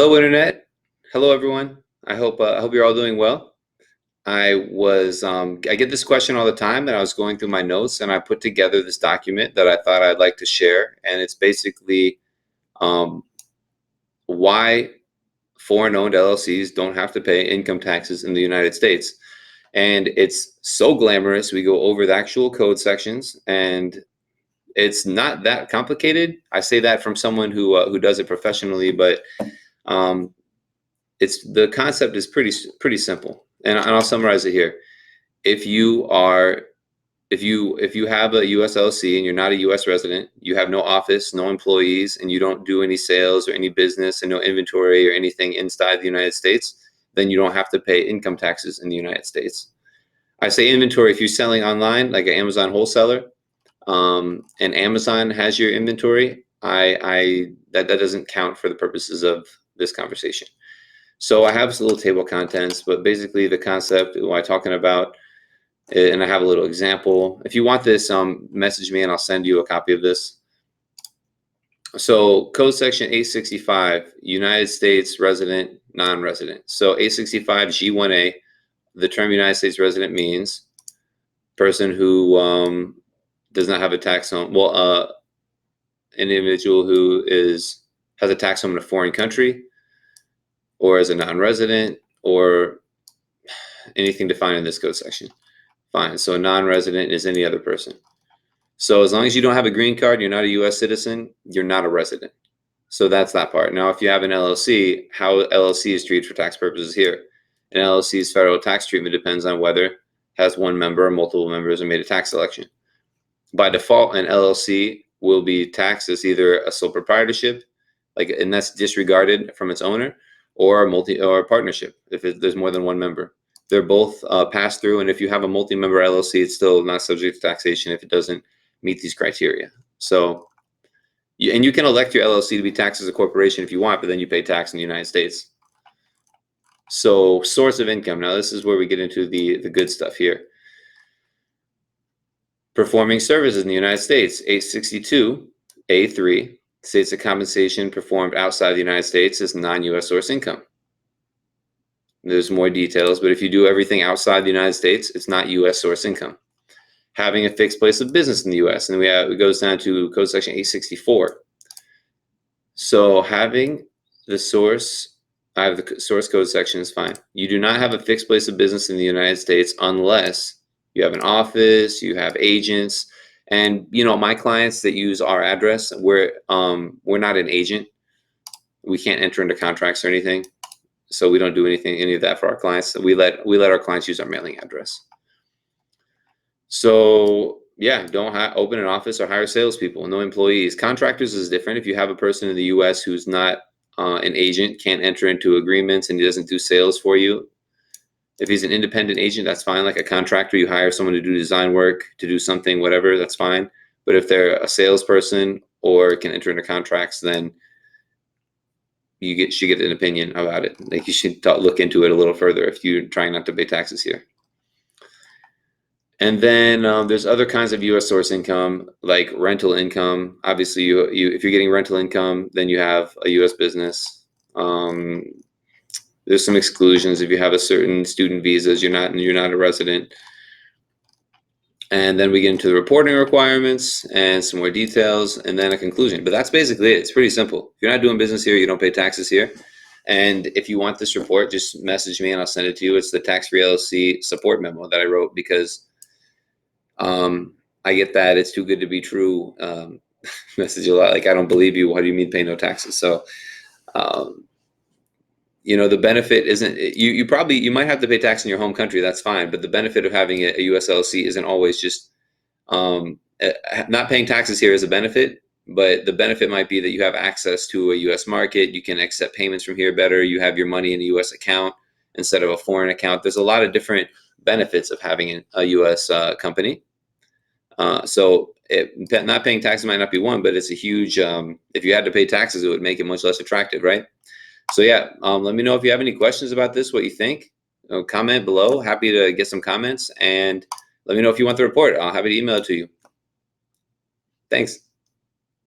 Hello, Internet. Hello, everyone. I hope you're all doing well. I get this question all the time, and I was going through my notes, and I put together this document that I thought I'd like to share, and it's basically um, why foreign-owned LLCs don't have to pay income taxes in the United States. And it's so glamorous. We go over the actual code sections, and it's not that complicated. I say that from someone who does it professionally, but um, the concept is pretty simple, and I'll summarize it here. If you are if you have a US LLC and you're not a US resident, you have no office, no employees, and you don't do any sales or any business and no inventory or anything inside the United States, then you don't have to pay income taxes in the United States. I say inventory if you're selling online, like an Amazon wholesaler, and Amazon has your inventory. I that doesn't count for the purposes of this conversation. So I have this little table of contents, but basically the concept what I'm talking about, and I have a little example. If you want this, message me and I'll send you a copy of this. So code section 865, United States resident, non-resident. So 865 G1A, the term United States resident means person who does not have a tax home. Well, an individual who has a tax home in a foreign country, or as a non-resident, or anything defined in this code section. Fine. So a non-resident is any other person. So as long as you don't have a green card, you're not a U.S. citizen, you're not a resident. So that's that part. Now, if you have an LLC, how LLC is treated for tax purposes here. An LLC's federal tax treatment depends on whether it has one member or multiple members and made a tax election. By default, an LLC will be taxed as either a sole proprietorship, and that's disregarded from its owner, or a partnership if there's more than one member. They're both pass through, and if you have a multi-member LLC, it's still not subject to taxation if it doesn't meet these criteria. So, and you can elect your LLC to be taxed as a corporation if you want, but then you pay tax in the United States. So, source of income. Now, this is where we get into the good stuff here. Performing services in the United States, 862 A3 states that compensation performed outside the United States is non-U.S. source income. There's more details, but if you do everything outside the United States, it's not U.S. source income. Having a fixed place of business in the U.S., and it goes down to code section 864. So having the source, I have the source code section is fine. You do not have a fixed place of business in the United States unless you have an office, you have agents, and my clients that use our address, we're not an agent. We can't enter into contracts or anything. So we don't do any of that for our clients. So we let our clients use our mailing address. So yeah, don't open an office or hire salespeople. No employees. Contractors is different. If you have a person in the U.S. who's not an agent, can't enter into agreements, and he doesn't do sales for you. If he's an independent agent, that's fine. Like a contractor, you hire someone to do design work, to do something, whatever, that's fine. But if they're a salesperson or can enter into contracts, then you should get an opinion about it. Like you should look into it a little further if you're trying not to pay taxes here. And then there's other kinds of U.S. source income, like rental income. Obviously, if you're getting rental income, then you have a U.S. business. There's some exclusions if you have a certain student visas, you're not a resident. And then we get into the reporting requirements and some more details, and then a conclusion. But that's basically it. It's pretty simple. If you're not doing business here, you don't pay taxes here. And if you want this report, just message me and I'll send it to you. It's the Tax-Free LLC support memo that I wrote because I get that it's too good to be true message a lot. Like, I don't believe you. What do you mean pay no taxes? So, the benefit isn't, you might have to pay tax in your home country. That's fine. But the benefit of having a US LLC isn't always just, not paying taxes here is a benefit, but the benefit might be that you have access to a US market. You can accept payments from here better. You have your money in a US account instead of a foreign account. There's a lot of different benefits of having a US company. So not paying taxes might not be one, but it's a huge, if you had to pay taxes, it would make it much less attractive, right? So yeah, let me know if you have any questions about this, what you think. Comment below. Happy to get some comments, and let me know if you want the report. I'll have it emailed to you. Thanks.